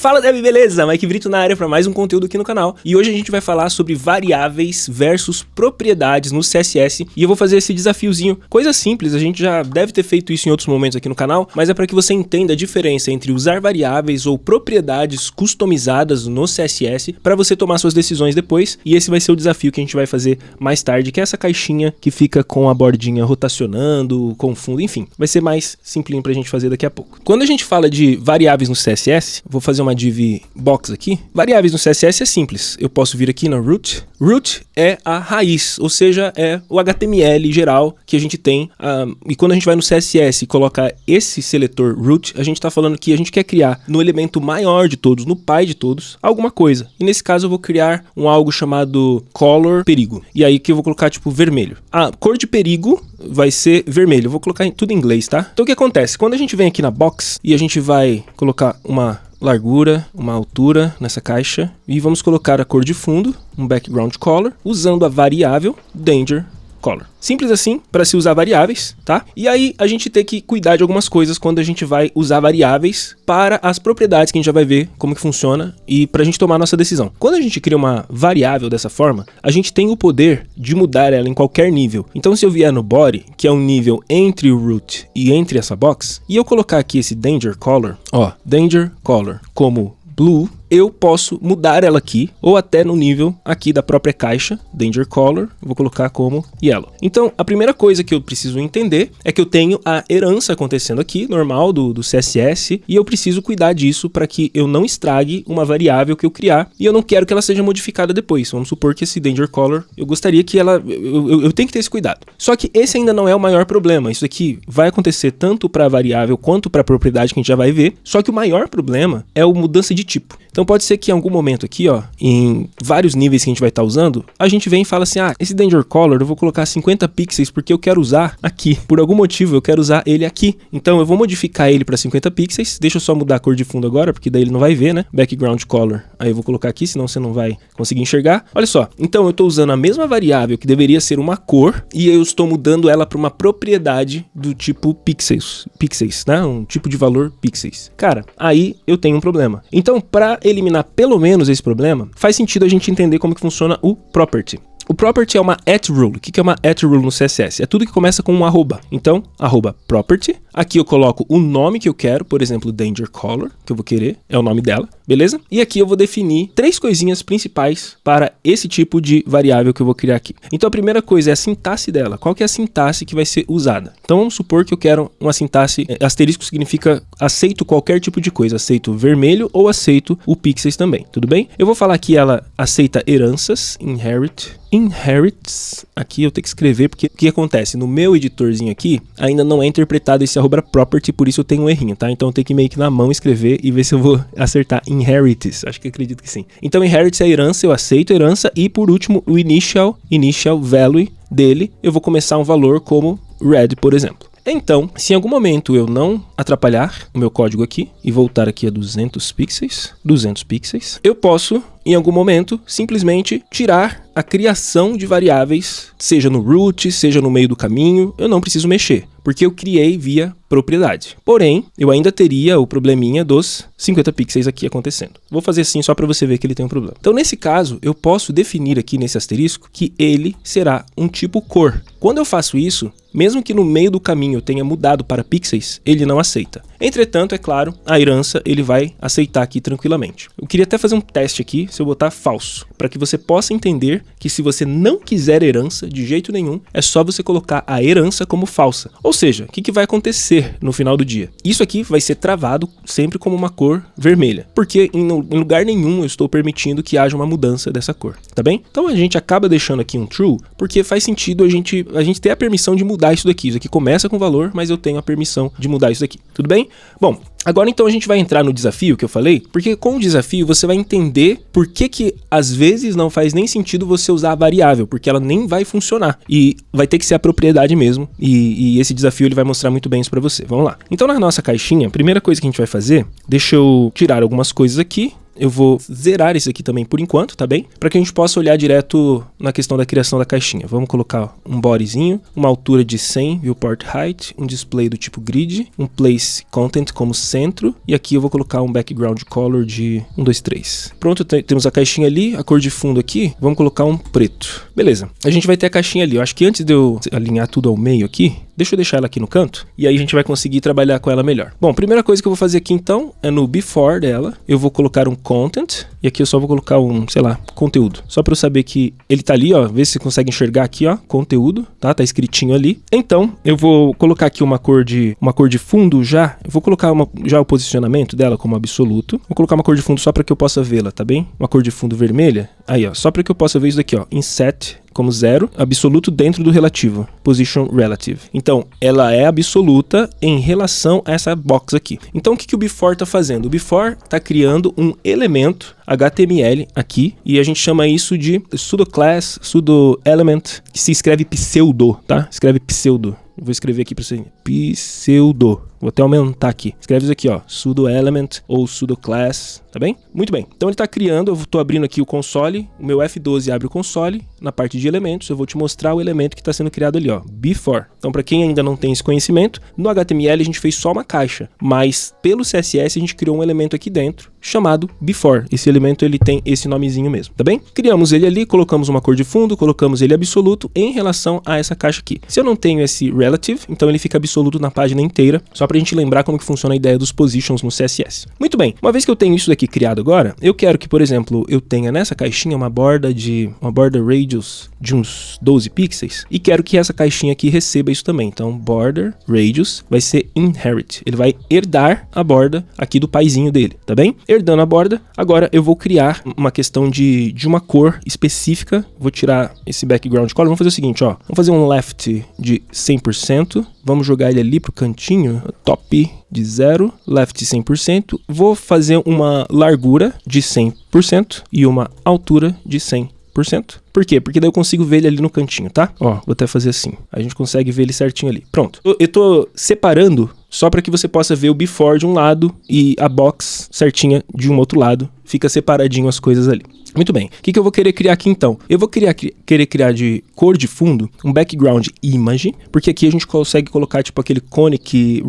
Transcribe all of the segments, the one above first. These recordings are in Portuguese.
Fala, Dev, beleza? Mike Brito na área para mais um conteúdo aqui no canal. E hoje a gente vai falar sobre variáveis versus propriedades no CSS. E eu vou fazer esse desafiozinho. Coisa simples, a gente já deve ter feito isso em outros momentos aqui no canal, mas é para que você entenda a diferença entre usar variáveis ou propriedades customizadas no CSS para você tomar suas decisões depois. E esse vai ser o desafio que a gente vai fazer mais tarde, que é essa caixinha que fica com a bordinha rotacionando, com fundo, enfim. Vai ser mais simplinho pra gente fazer daqui a pouco. Quando a gente fala de variáveis no CSS, vou fazer uma div box aqui. Variáveis no CSS é simples. Eu posso vir aqui na root. Root é a raiz, ou seja, é o HTML geral que a gente tem. E quando a gente vai no CSS e colocar esse seletor root, a gente está falando que a gente quer criar no elemento maior de todos, no pai de todos, alguma coisa. E nesse caso eu vou criar algo chamado color perigo. E aí que eu vou colocar tipo vermelho. A cor de perigo vai ser vermelho. Eu vou colocar tudo em inglês, tá? Então o que acontece? Quando a gente vem aqui na box e a gente vai colocar uma largura, uma altura nessa caixa e vamos colocar a cor de fundo, um background color, usando a variável danger color. Simples assim para se usar variáveis, tá? E aí a gente tem que cuidar de algumas coisas quando a gente vai usar variáveis para as propriedades que a gente já vai ver como que funciona e para a gente tomar a nossa decisão. Quando a gente cria uma variável dessa forma, a gente tem o poder de mudar ela em qualquer nível. Então se eu vier no body, que é um nível entre o root e entre essa box, e eu colocar aqui esse danger color, ó, danger color como blue, eu posso mudar ela aqui, ou até no nível aqui da própria caixa, danger color, vou colocar como yellow. Então, a primeira coisa que eu preciso entender é que eu tenho a herança acontecendo aqui, normal do CSS, e eu preciso cuidar disso para que eu não estrague uma variável que eu criar, e eu não quero que ela seja modificada depois. Vamos supor que esse danger color, eu gostaria que ela... Eu tenho que ter esse cuidado. Só que esse ainda não é o maior problema. Isso aqui vai acontecer tanto para a variável quanto para a propriedade que a gente já vai ver, só que o maior problema é a mudança de tipo. Então pode ser que em algum momento aqui, ó, em vários níveis que a gente vai estar usando, a gente vem e fala assim, esse danger color eu vou colocar 50 pixels porque eu quero usar aqui. Por algum motivo eu quero usar ele aqui. Então eu vou modificar ele para 50 pixels. Deixa eu só mudar a cor de fundo agora, porque daí ele não vai ver, né? Background color. Aí eu vou colocar aqui, senão você não vai conseguir enxergar. Olha só, então eu estou usando a mesma variável que deveria ser uma cor e eu estou mudando ela para uma propriedade do tipo pixels, né? Um tipo de valor pixels. Cara, aí eu tenho um problema. Então, para eliminar pelo menos esse problema, faz sentido a gente entender como que funciona o property. O property é uma @rule. O que é uma @rule no CSS? É tudo que começa com um arroba. Então, arroba property. Aqui eu coloco o nome que eu quero, por exemplo, danger color, que eu vou querer, é o nome dela, beleza? E aqui eu vou definir 3 coisinhas principais para esse tipo de variável que eu vou criar aqui. Então a primeira coisa é a sintaxe dela. Qual que é a sintaxe que vai ser usada? Então vamos supor que eu quero uma sintaxe, asterisco significa aceito qualquer tipo de coisa, aceito vermelho ou aceito o pixels também, tudo bem? Eu vou falar que ela aceita heranças, inherits, aqui eu tenho que escrever porque o que acontece? No meu editorzinho aqui, ainda não é interpretado esse arroba property, por isso eu tenho um errinho, tá? Então eu tenho que meio que na mão escrever e ver se eu vou acertar inherits, acho que acredito que sim. Então inherits é herança, eu aceito herança e por último o initial value dele, eu vou começar um valor como red, por exemplo. Então, se em algum momento eu não atrapalhar o meu código aqui e voltar aqui a 200 pixels, eu posso, em algum momento, simplesmente tirar a criação de variáveis, seja no root, seja no meio do caminho, eu não preciso mexer, porque eu criei via propriedade. Porém, eu ainda teria o probleminha dos 50 pixels aqui acontecendo. Vou fazer assim só para você ver que ele tem um problema. Então, nesse caso, eu posso definir aqui nesse asterisco que ele será um tipo cor. Quando eu faço isso, mesmo que no meio do caminho eu tenha mudado para pixels, ele não aceita. Entretanto, é claro, a herança ele vai aceitar aqui tranquilamente. Eu queria até fazer um teste aqui, se eu botar falso, para que você possa entender que se você não quiser herança de jeito nenhum, é só você colocar a herança como falsa. Ou seja, o que vai acontecer no final do dia? Isso aqui vai ser travado sempre como uma cor vermelha, porque em lugar nenhum eu estou permitindo que haja uma mudança dessa cor, tá bem? Então a gente acaba deixando aqui um true, porque faz sentido a gente ter a permissão de mudar isso daqui. Isso aqui começa com valor, mas eu tenho a permissão de mudar isso daqui, tudo bem? Bom, agora então a gente vai entrar no desafio que eu falei, porque com o desafio você vai entender por que às vezes não faz nem sentido você usar a variável, porque ela nem vai funcionar e vai ter que ser a propriedade mesmo, e esse desafio ele vai mostrar muito bem isso pra você. Vamos lá. Então na nossa caixinha, a primeira coisa que a gente vai fazer, deixa eu tirar algumas coisas aqui, eu vou zerar isso aqui também por enquanto, tá bem? Para que a gente possa olhar direto na questão da criação da caixinha. Vamos colocar um bodyzinho, uma altura de 100, viewport height, um display do tipo grid, um place content como centro, e aqui eu vou colocar um background color de 1, 2, 3. Pronto, temos a caixinha ali, a cor de fundo aqui, vamos colocar um preto. Beleza, a gente vai ter a caixinha ali. Eu acho que antes de eu alinhar tudo ao meio aqui, deixa eu deixar ela aqui no canto, e aí a gente vai conseguir trabalhar com ela melhor. Bom, primeira coisa que eu vou fazer aqui então, é no before dela, eu vou colocar um content, e aqui eu só vou colocar um, sei lá, conteúdo. Só para eu saber que ele tá ali, ó, vê se você consegue enxergar aqui, ó, conteúdo, tá? Tá escritinho ali. Então, eu vou colocar aqui uma cor de fundo já, eu vou colocar já o posicionamento dela como absoluto. Vou colocar uma cor de fundo só para que eu possa vê-la, tá bem? Uma cor de fundo vermelha, aí ó, só para que eu possa ver isso daqui, ó, inset como 0, absoluto dentro do relativo, position relative. Então, ela é absoluta em relação a essa box aqui. Então, o que o before está fazendo? O before está criando um elemento HTML aqui, e a gente chama isso de pseudo class, pseudo element, que se escreve pseudo, tá? Escreve pseudo. Eu vou escrever aqui para você. Pseudo. Vou até aumentar aqui. Escreve isso aqui, ó. Pseudo element ou pseudo class, tá bem? Muito bem. Então ele está criando, eu estou abrindo aqui o console, o meu F12 abre o console, na parte de elementos, eu vou te mostrar o elemento que está sendo criado ali, ó. Before. Então para quem ainda não tem esse conhecimento, no HTML a gente fez só uma caixa, mas pelo CSS a gente criou um elemento aqui dentro, chamado before. Esse elemento ele tem esse nomezinho mesmo, tá bem? Criamos ele ali, colocamos uma cor de fundo, colocamos ele absoluto em relação a essa caixa aqui. Se eu não tenho esse relative, então ele fica absoluto na página inteira, só pra gente lembrar como que funciona a ideia dos positions no CSS. Muito bem, uma vez que eu tenho isso daqui criado agora, eu quero que, por exemplo, eu tenha nessa caixinha uma border radius de uns 12 pixels e quero que essa caixinha aqui receba isso também. Então, border radius vai ser inherit. Ele vai herdar a borda aqui do paizinho dele, tá bem? Herdando a borda, agora eu vou criar uma questão de uma cor específica. Vou tirar esse background color. Vamos fazer o seguinte, ó. Vamos fazer um left de 100%. Vamos jogar ele ali pro cantinho. Top de 0, left 100%. Vou fazer uma largura de 100% e uma altura de 100%. Por quê? Porque daí eu consigo ver ele ali no cantinho, tá? Ó, vou até fazer assim. A gente consegue ver ele certinho ali. Pronto. Eu tô separando só para que você possa ver o before de um lado e a box certinha de um outro lado. Fica separadinho as coisas ali. Muito bem. O que eu vou querer criar aqui então? Eu vou querer criar de cor de fundo um background image, porque aqui a gente consegue colocar tipo aquele conic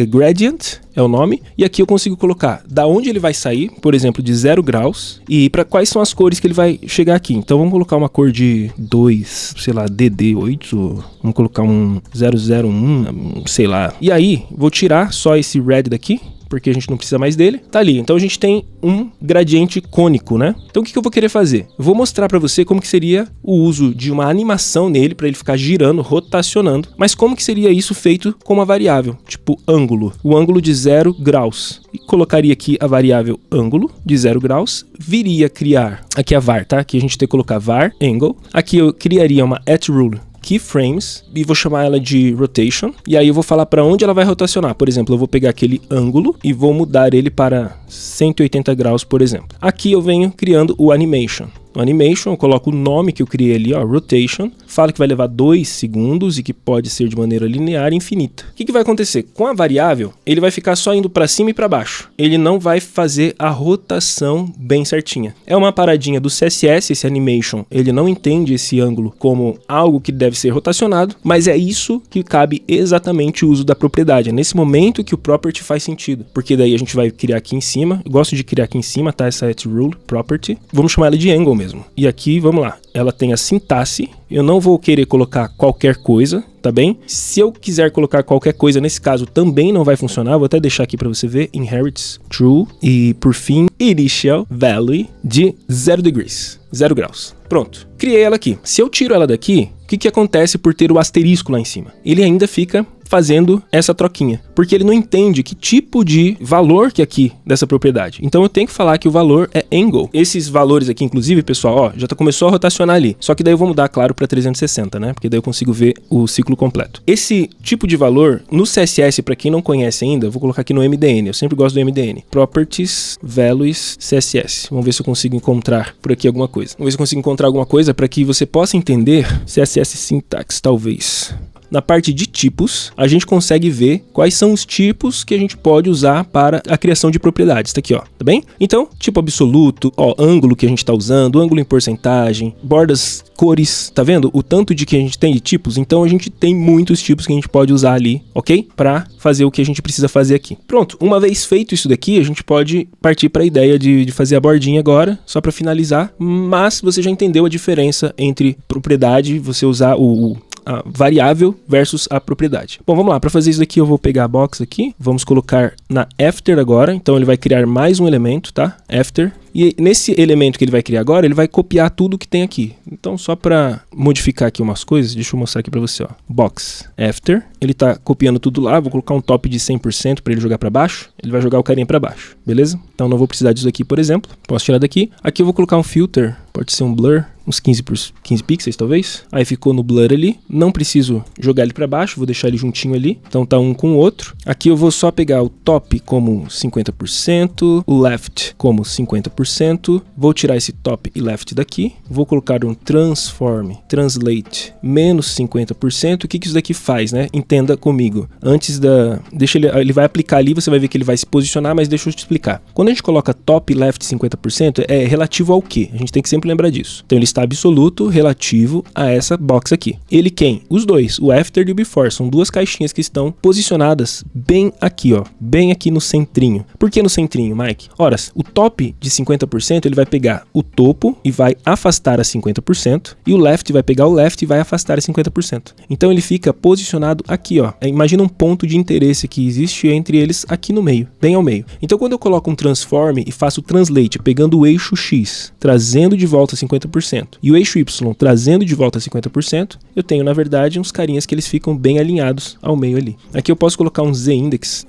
gradient, é o nome, e aqui eu consigo colocar da onde ele vai sair, por exemplo, de 0 graus, e para quais são as cores que ele vai chegar aqui. Então vamos colocar uma cor de 2, sei lá, DD8, vamos colocar um 001, sei lá. E aí, vou tirar só esse red daqui, porque a gente não precisa mais dele, tá ali. Então a gente tem um gradiente cônico, né? Então o que eu vou querer fazer? Eu vou mostrar para você como que seria o uso de uma animação nele, para ele ficar girando, rotacionando, mas como que seria isso feito com uma variável, tipo ângulo. O ângulo de 0 graus. E colocaria aqui a variável ângulo de 0 graus, viria criar, aqui a var, tá? Aqui a gente tem que colocar var angle. Aqui eu criaria uma @rule keyframes e vou chamar ela de rotation, e aí eu vou falar para onde ela vai rotacionar. Por exemplo, eu vou pegar aquele ângulo e vou mudar ele para 180 graus, por exemplo. Aqui eu venho criando o animation. No animation, eu coloco o nome que eu criei ali, ó, rotation, fala que vai levar 2 segundos e que pode ser de maneira linear e infinita. O que vai acontecer? Com a variável, ele vai ficar só indo para cima e para baixo. Ele não vai fazer a rotação bem certinha. É uma paradinha do CSS, esse animation, ele não entende esse ângulo como algo que deve ser rotacionado, mas é isso que cabe exatamente o uso da propriedade. É nesse momento que o property faz sentido, porque daí a gente vai criar aqui em cima, eu gosto de criar aqui em cima, tá? Essa @rule property, vamos chamar ela de angle mesmo. E aqui, vamos lá, ela tem a sintaxe, eu não vou querer colocar qualquer coisa, tá bem? Se eu quiser colocar qualquer coisa, nesse caso também não vai funcionar, vou até deixar aqui para você ver, inherits true, e por fim, initial value de 0 degrees, 0 graus. Pronto, criei ela aqui. Se eu tiro ela daqui, o que acontece por ter o asterisco lá em cima? Ele ainda fica fazendo essa troquinha, porque ele não entende que tipo de valor que é aqui dessa propriedade. Então eu tenho que falar que o valor é angle. Esses valores aqui, inclusive, pessoal, ó, já começou a rotacionar ali. Só que daí eu vou mudar, claro, para 360, né? Porque daí eu consigo ver o ciclo completo. Esse tipo de valor, no CSS, para quem não conhece ainda, eu vou colocar aqui no MDN. Eu sempre gosto do MDN. Properties, Values, CSS. Vamos ver se eu consigo encontrar por aqui alguma coisa. Vamos ver se eu consigo encontrar alguma coisa para que você possa entender CSS Syntax, talvez. na parte de tipos, a gente consegue ver quais são os tipos que a gente pode usar para a criação de propriedades. Tá aqui, ó, tá bem? Então, tipo absoluto, ó, ângulo que a gente tá usando, ângulo em porcentagem, bordas, cores, tá vendo? O tanto de que a gente tem de tipos, então a gente tem muitos tipos que a gente pode usar ali, ok? Para fazer o que a gente precisa fazer aqui. Pronto, uma vez feito isso daqui, a gente pode partir para a ideia de fazer a bordinha agora, só para finalizar, mas você já entendeu a diferença entre propriedade, você usar a variável versus a propriedade. Bom, vamos lá, para fazer isso daqui eu vou pegar a box aqui, vamos colocar na after agora, então ele vai criar mais um elemento, tá? After. E nesse elemento que ele vai criar agora, ele vai copiar tudo que tem aqui. Então, só para modificar aqui umas coisas, deixa eu mostrar aqui para você, ó. Box, after, ele tá copiando tudo lá, vou colocar um top de 100% para ele jogar para baixo, ele vai jogar o carinha para baixo, beleza? Então não vou precisar disso aqui, por exemplo, posso tirar daqui. Aqui eu vou colocar um filter, pode ser um blur, uns 15 pixels talvez. Aí ficou no blur ali, não preciso jogar ele para baixo, vou deixar ele juntinho ali, então tá um com o outro. Aqui eu vou só pegar o top como 50%, o left como 50%, vou tirar esse top e left daqui, vou colocar um translate menos 50%. O que isso daqui faz, né? Entenda comigo. Antes deixa ele vai aplicar ali, você vai ver que ele vai se posicionar, mas deixa eu te explicar. Quando a gente coloca top e left 50%, é relativo ao quê? A gente tem que sempre lembrar disso. Então ele está absoluto relativo a essa box aqui. Ele quem? Os dois, o after e o before, são duas caixinhas que estão posicionadas bem aqui, ó, bem aqui no centrinho. Por que no centrinho, Mike? Ora, o top de 50% ele vai pegar o topo e vai afastar a 50%, e o left vai pegar o left e vai afastar a 50%. Então ele fica posicionado aqui, ó. Imagina um ponto de interesse que existe entre eles aqui no meio, bem ao meio. Então quando eu coloco um transform e faço o translate pegando o eixo X, trazendo de volta 50%, e o eixo Y trazendo de volta 50%, eu tenho na verdade uns carinhas que eles ficam bem alinhados ao meio ali. Aqui eu posso colocar um z-index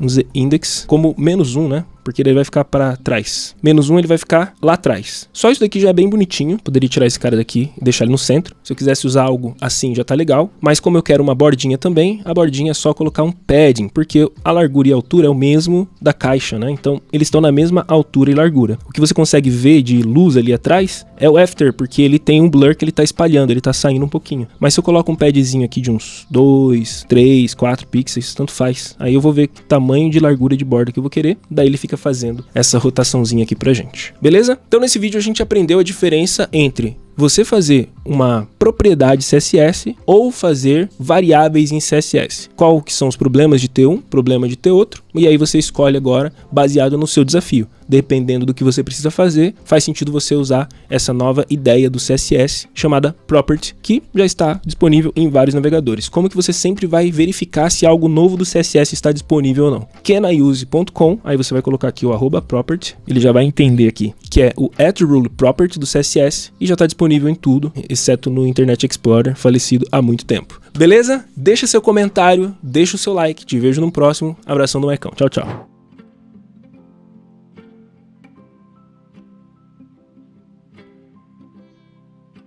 como -1, né? Porque ele vai ficar para trás. -1 ele vai ficar lá atrás. Só isso daqui já é bem bonitinho. Poderia tirar esse cara daqui e deixar ele no centro. Se eu quisesse usar algo assim já tá legal. Mas como eu quero uma bordinha também, a bordinha é só colocar um padding, porque a largura e a altura é o mesmo da caixa, né? Então eles estão na mesma altura e largura. O que você consegue ver de luz ali atrás é o after, porque ele tem um blur que ele tá espalhando, ele tá saindo um pouquinho. Mas se eu coloco um padzinho aqui de uns 2, 3, 4 pixels, tanto faz. Aí eu vou ver que tamanho de largura de borda que eu vou querer. Daí ele fica fazendo essa rotaçãozinha aqui pra gente, beleza? Então nesse vídeo a gente aprendeu a diferença entre você fazer uma propriedade CSS ou fazer variáveis em CSS. Qual que são os problemas de ter um, problema de ter outro, e aí você escolhe agora baseado no seu desafio. Dependendo do que você precisa fazer, faz sentido você usar essa nova ideia do CSS chamada Property, que já está disponível em vários navegadores. Como que você sempre vai verificar se algo novo do CSS está disponível ou não? caniuse.com, aí você vai colocar aqui o @property, ele já vai entender aqui que é o @rule property do CSS e já está disponível em tudo, exceto no Internet Explorer, falecido há muito tempo. Beleza? Deixa seu comentário, deixa o seu like, te vejo no próximo. Abração do Maicão. Tchau, tchau.